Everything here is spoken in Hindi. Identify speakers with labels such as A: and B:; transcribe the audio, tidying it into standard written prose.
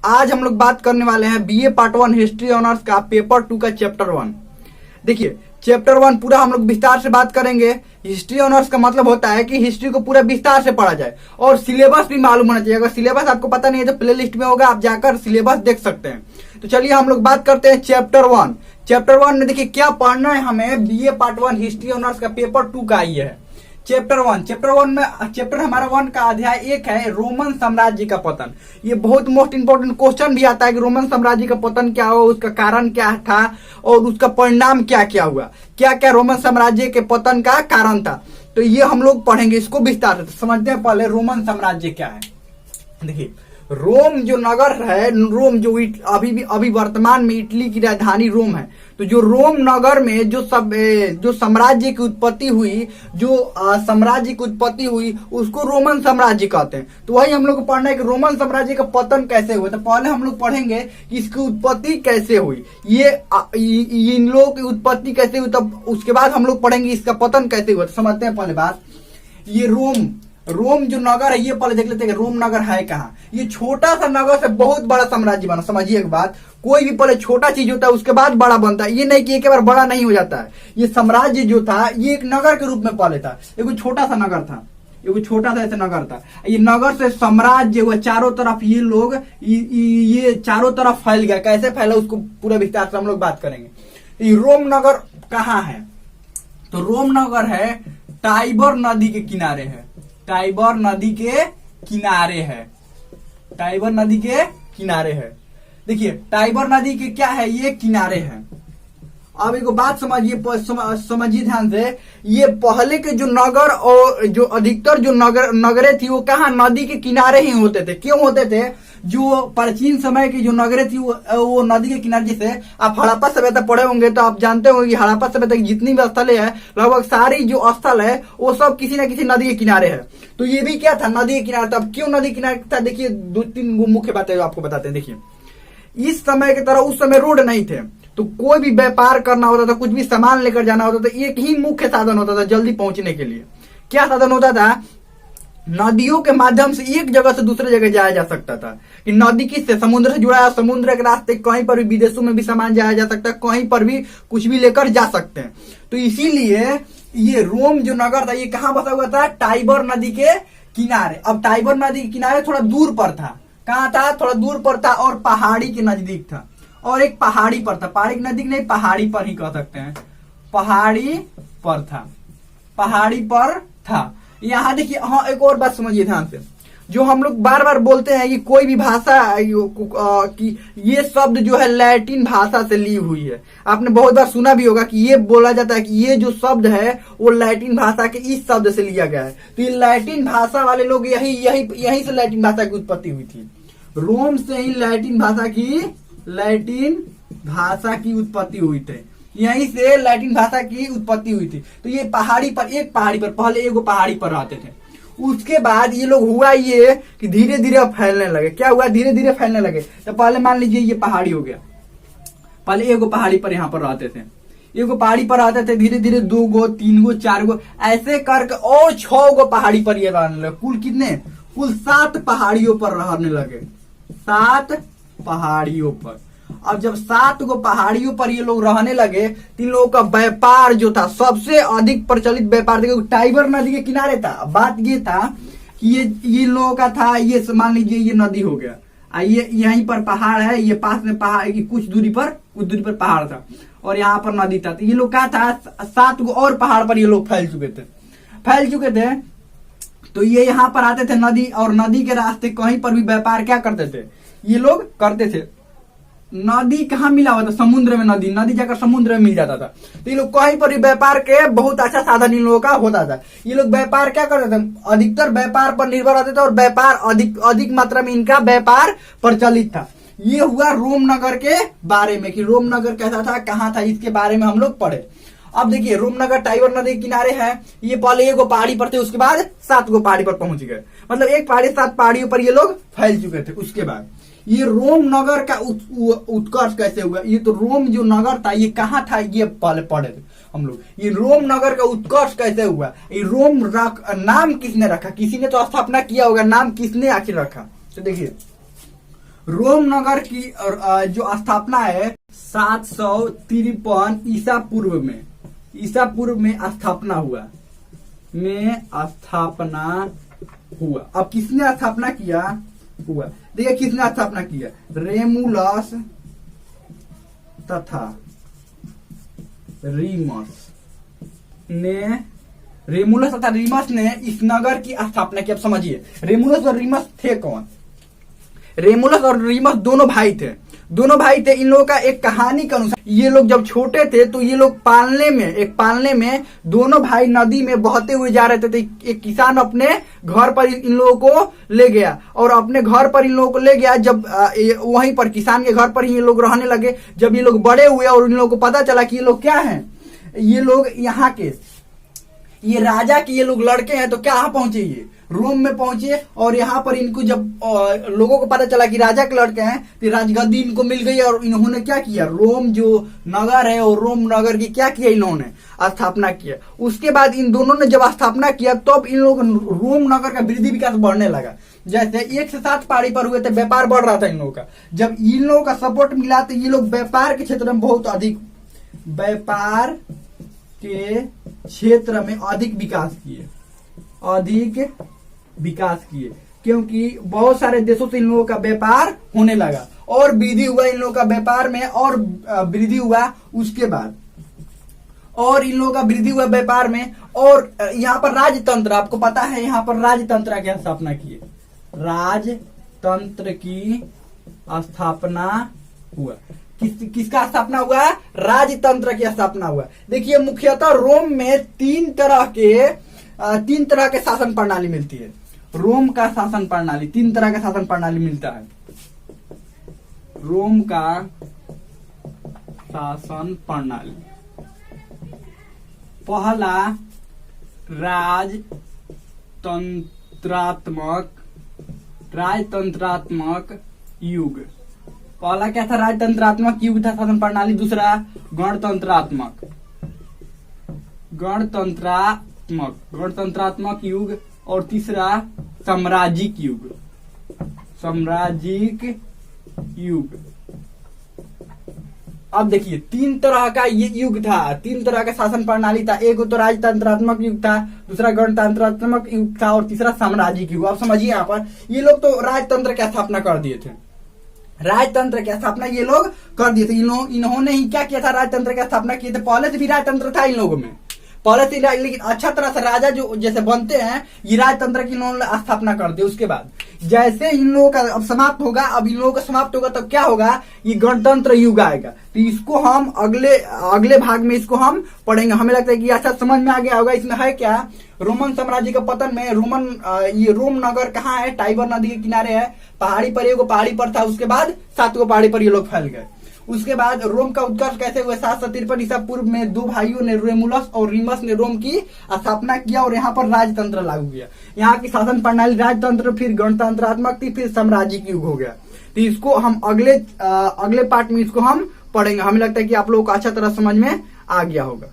A: आज हम लोग बात करने वाले हैं बीए पार्ट 1 हिस्ट्री ऑनर्स का पेपर 2 का चैप्टर 1। देखिए चैप्टर 1 पूरा हम लोग विस्तार से बात करेंगे। हिस्ट्री ऑनर्स का मतलब होता है कि हिस्ट्री को पूरा विस्तार से पढ़ा जाए और सिलेबस भी मालूम होना चाहिए। अगर सिलेबस आपको पता नहीं है तो प्ले लिस्ट में होगा, आप जाकर सिलेबस देख सकते हैं। तो चलिए हम लोग बात करते हैं चैप्टर 1। चैप्टर 1 में देखिए क्या पढ़ना है हमें। बीए पार्ट 1 हिस्ट्री ऑनर्स का पेपर 2 का ये है चैप्टर 1। चैप्टर 1 में चैप्टर हमारा 1 का अध्याय 1 है रोमन साम्राज्य का पतन। ये बहुत मोस्ट इंपोर्टेंट क्वेश्चन भी आता है कि रोमन साम्राज्य का पतन क्या हुआ, उसका कारण क्या था और उसका परिणाम क्या क्या हुआ, क्या क्या रोमन साम्राज्य के पतन का कारण था। तो ये हम लोग पढ़ेंगे इसको विस्तार से। तो समझते हैं पहले रोमन साम्राज्य क्या है। देखिए रोम जो नगर है, रोम जो अभी वर्तमान में इटली की राजधानी रोम है। तो जो रोम नगर में जो साम्राज्य की उत्पत्ति हुई, उसको रोमन साम्राज्य कहते हैं। तो वही हम लोग को पढ़ना है कि रोमन साम्राज्य का पतन कैसे हुआ। तो पहले हम लोग पढ़ेंगे कि इसकी उत्पत्ति कैसे हुई, इन लोगों की उत्पत्ति कैसे हुई, तब उसके बाद हम लोग पढ़ेंगे इसका पतन कैसे हुआ। तो समझते हैं पहले बात। ये रोम जो नगर है, ये पहले देख लेते हैं रोम नगर है कहाँ। ये छोटा सा नगर से बहुत बड़ा साम्राज्य बना। समझिए एक बात, कोई भी पहले छोटा चीज होता है उसके बाद बड़ा बनता है। ये नहीं कि एक बार बड़ा नहीं हो जाता है। ये साम्राज्य जो था ये एक नगर के रूप में पहले था, एक छोटा सा नगर था, एक छोटा सा ऐसा नगर था। ये नगर से साम्राज्य हुआ, चारों तरफ ये लोग ये चारों तरफ फैल गया। कैसे फैला उसको पूरा विस्तार से हम लोग बात करेंगे। ये रोम नगर कहाँ है? तो रोम नगर है टाइबर नदी के किनारे है। टाइबर नदी के किनारे है। टाइबर नदी के किनारे है। देखिए टाइबर नदी के क्या है, ये किनारे है। अब एक बात समझिए ध्यान से। ये पहले के जो नगर और जो अधिकतर जो नगरें थी वो कहाँ, नदी के किनारे ही होते थे। क्यों होते थे? जो प्राचीन समय की जो नगरें थी वो नदी के किनारे। जैसे आप हड़प्पा सभ्यता पढ़े होंगे तो आप जानते होंगे कि हड़प्पा सभ्यता की जितनी भी स्थलें है, लगभग सारी जो स्थल है वो सब किसी न किसी नदी के किनारे है। तो ये भी क्या था, नदी के किनारे था। अब क्यों नदी के किनारे था? देखिए 2-3 मुख्य बातें आपको बताते हैं। देखिए इस समय की तरह उस समय रोड नहीं थे, तो कोई भी व्यापार करना होता था, कुछ भी सामान लेकर जाना होता था, एक ही मुख्य साधन होता था जल्दी पहुंचने के लिए। क्या साधन होता था? नदियों के माध्यम से एक जगह से दूसरे जगह जाया जा सकता था। कि नदी किससे? समुद्र से जुड़ा है। समुद्र के रास्ते कहीं पर भी, विदेशों में भी सामान जाया जा सकता है, कहीं पर भी कुछ भी लेकर जा सकते हैं। तो इसीलिए ये रोम जो नगर था ये कहाँ बसा हुआ था? टाइबर नदी के किनारे। अब टाइबर नदी के किनारे थोड़ा दूर पर था। कहाँ था? थोड़ा दूर पर था और पहाड़ी के नजदीक था। और एक पहाड़ी पर था, पहाड़ी के नजदीक नहीं, पहाड़ी पर ही कह सकते हैं। पहाड़ी पर था, पहाड़ी पर था। यहाँ देखिए, हाँ एक और बात समझिए ध्यान से। जो हम लोग बार बार बोलते हैं कि कोई भी भाषा कि ये शब्द जो है लैटिन भाषा से ली हुई है। आपने बहुत बार सुना भी होगा कि ये बोला जाता है कि ये जो शब्द है वो लैटिन भाषा के इस शब्द से लिया गया है। तो ये लैटिन भाषा वाले लोग यही से लैटिन भाषा की उत्पत्ति हुई थी। रोम से ही लैटिन भाषा की उत्पत्ति हुई थी। यहीं से लैटिन भाषा की उत्पत्ति हुई थी। तो ये पहाड़ी पर पहले एक पहाड़ी पर रहते थे। उसके बाद ये लोग हुआ ये कि धीरे धीरे फैलने लगे। क्या हुआ? धीरे धीरे फैलने लगे। तो पहले मान लीजिए ये पहाड़ी हो गया। पहले एक पहाड़ी पर यहाँ पर रहते थे, एक पहाड़ी पर रहते थे। धीरे धीरे 2 गो 3 गो 4 गो ऐसे करके और 6 गो पहाड़ी पर ये रहने लगे। कुल कितने? कुल 7 पहाड़ियों पर रहने लगे। 7 पहाड़ियों पर। अब जब 7 गो पहाड़ियों पर ये लोग रहने लगे, तीन लोगों का व्यापार जो था, सबसे अधिक प्रचलित व्यापार देखो टाइबर नदी के किनारे था। बात ये था कि ये लोगों का था, ये मान लीजिए ये नदी हो गया, ये यहीं पर पहाड़ है, ये पास में पहाड़ की कुछ दूरी पर पहाड़ था और यहाँ पर नदी था। तो ये लोग क्या था, 7 गो और पहाड़ पर ये लोग फैल चुके थे। तो ये यहाँ पर आते थे नदी, और नदी के रास्ते कहीं पर भी व्यापार क्या करते थे ये लोग करते थे। नदी कहाँ मिला हुआ था? समुद्र में। नदी जाकर समुद्र में मिल जाता था। तो ये लोग कहीं पर भी व्यापार के बहुत अच्छा साधन इन लोगों का होता था। ये लोग व्यापार क्या करते थे? अधिकतर व्यापार पर निर्भर रहते थे और व्यापार अधिक मात्रा में इनका व्यापार प्रचलित था। ये हुआ रोम नगर के बारे में कि रोम नगर कैसा था, कहाँ था, इसके बारे में हम लोग पढ़े। अब देखिए रोम नगर टाइबर नदी के किनारे है। ये पहले 1 पहाड़ी पर थे, उसके बाद 7 गो पहाड़ी पर पहुंच गए। मतलब 1 पहाड़ी 7 पहाड़ियों पर ये लोग फैल चुके थे। उसके बाद ये रोम नगर का उत्कर्ष कैसे हुआ? ये तो रोम जो नगर था ये कहाँ था, ये पहले पढ़े थे हम लोग। ये रोम नगर का उत्कर्ष कैसे हुआ? ये रोम नाम किसने रखा? किसी ने तो स्थापना किया होगा, नाम किसने आखिर रखा? तो देखिए रोम नगर की जो स्थापना है 753 ईसा पूर्व में स्थापना हुआ। अब किसने स्थापना किया हुआ, देखिए किसने स्थापना किया, रेमुलस तथा रीमस ने इस नगर की स्थापना की। अब समझिए रेमुलस और रीमस थे कौन। रेमुलस और रीमस दोनों भाई थे। इन लोगों का एक कहानी के अनुसार ये लोग जब छोटे थे तो ये लोग पालने में दोनों भाई नदी में बहते हुए जा रहे थे। तो एक किसान अपने घर पर इन लोगों को ले गया और अपने घर पर इन लोगों को ले गया। जब वहीं पर किसान के घर पर ही ये लोग रहने लगे। जब ये लोग बड़े हुए और इन लोगों को पता चला कि ये लोग क्या हैं, ये लोग यहाँ के ये राजा के ये लोग लड़के हैं, तो क्या पहुंचे, ये रोम में पहुंचे। और यहाँ पर इनको जब लोगों को पता चला कि राजा के लड़के हैं तो राजगद्दी इनको मिल गई। और इन्होंने क्या किया, रोम जो नगर है और रोम नगर की क्या किया, इन्होंने स्थापना किया। उसके बाद इन दोनों ने जब स्थापना किया तब इन लोग रोम नगर का वृद्धि विकास बढ़ने लगा। जैसे 1 से 7 पहाड़ी पर हुए थे, व्यापार बढ़ रहा था इन लोगों का। जब इन लोगों का सपोर्ट मिला तो ये लोग व्यापार के क्षेत्र में अधिक विकास किए, क्योंकि बहुत सारे देशों से इन लोगों का व्यापार होने लगा और वृद्धि हुआ इन लोगों का व्यापार में। और वृद्धि हुआ उसके बाद और इन लोगों का वृद्धि हुआ व्यापार में। और यहाँ पर राजतंत्र, आपको पता है यहाँ पर राजतंत्र की स्थापना की, राजतंत्र की स्थापना हुआ। किसका स्थापना हुआ, राजतंत्र की स्थापना हुआ। देखिए मुख्यतः रोम में तीन तरह के शासन प्रणाली मिलती है। रोम का शासन प्रणाली, 3 तरह का शासन प्रणाली मिलता है। रोम का शासन प्रणाली, पहला राजतंत्रात्मक युग। पहला क्या था, राजतंत्रात्मक युग था शासन प्रणाली। दूसरा गणतंत्रात्मक युग। और तीसरा साम्राज्यिक युग। अब देखिए 3 तरह का ये युग था, 3 तरह का शासन प्रणाली था। एक तो राजतंत्रात्मक युग था, दूसरा गणतंत्रात्मक युग था और तीसरा साम्राज्यिक युग। आप समझिए यहाँ पर ये लोग तो राजतंत्र की स्थापना कर दिए थे। राजतंत्र की स्थापना ये लोग कर दिए थे। इन्होंने ही क्या किया था, राजतंत्र की स्थापना किए थे। पहले से भी राजतंत्र था इन लोगों में, पहले से, लेकिन अच्छा तरह से राजा जो जैसे बनते हैं ये राजतंत्र की इन्होंने स्थापना कर दी। उसके बाद जैसे इन लोगों का अब समाप्त होगा, अब इन लोगों का समाप्त होगा तब क्या होगा, ये गणतंत्र युग आएगा। तो इसको हम अगले भाग में इसको हम पढ़ेंगे। हमें लगता है कि अच्छा समझ में आ गया होगा। इसमें है क्या, रोमन साम्राज्य का पतन में ये रोम नगर कहाँ है, टाइबर नदी के किनारे है। पहाड़ी पर, एगो पहाड़ी पर था, उसके बाद 7 गो पहाड़ी पर ये लोग फैल गए। उसके बाद रोम का उत्कर्ष कैसे हुआ, 753 ईसा पूर्व में 2 भाइयों ने, रेमुलस और रीमस ने रोम की स्थापना किया और यहाँ पर राजतंत्र लागू किया। यहाँ की शासन प्रणाली राजतंत्र, फिर गणतंत्रात्मक थी, फिर साम्राज्यिक युग हो गया। तो इसको हम अगले पार्ट में इसको हम पढ़ेंगे। हमें लगता है कि आप लोगों को अच्छा तरह समझ में आ गया होगा।